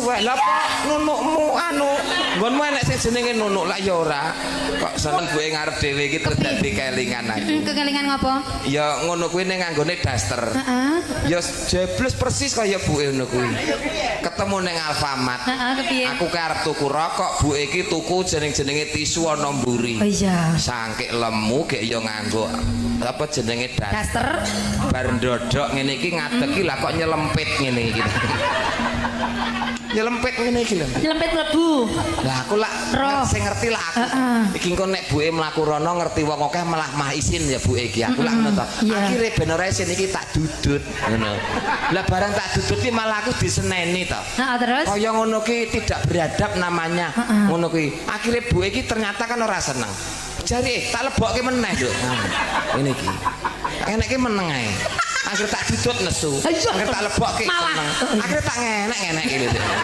wae. Lah kok nunukmu anu nggonmu enek sing jenenge nunuk lak ya ora. Kok seneng buke ngarep dhewe iki terus dadi kelingan aku. Kekelingan ngopo? Ya ngono kuwi ning nganggone daster. Heeh. Ya jebles persis kaya buke ngono kuwi. Ketemu ning Alfamart. Heeh, kepiye? Aku ke arep tuku rokok, buke iki tuku jenenge tisu ana mburi. Oh iya. Sangkik lemu gek ya nganggo apa jenenge Daster. Bar ndodok ngene iki ngadeg iki lah kok nyelempit ngene iki. Nyelempit ngene iki lho. Nyelempit mlebu. Lah aku lak sing ngerti lah aku. Iki engko nek buke mlaku rono ngerti wong akeh malah mah isin ya buke iki. Aku lak ngono to. Akhire ben ora isin iki tak dudut ngono. Lah barang tak dudut iki malah aku diseneni to. Heeh, terus? Kaya ngono ki tidak beradab namanya. Ngono kuwi. Akhire buke iki ternyata kan ora seneng. Jare tak lebokke meneh, Nduk. Ngene iki. Enek ki meneng ae. Akhire tak dudut nesu. Akhire tak lebokke seneng. Akhire tak ngenek-ngenek iki lho.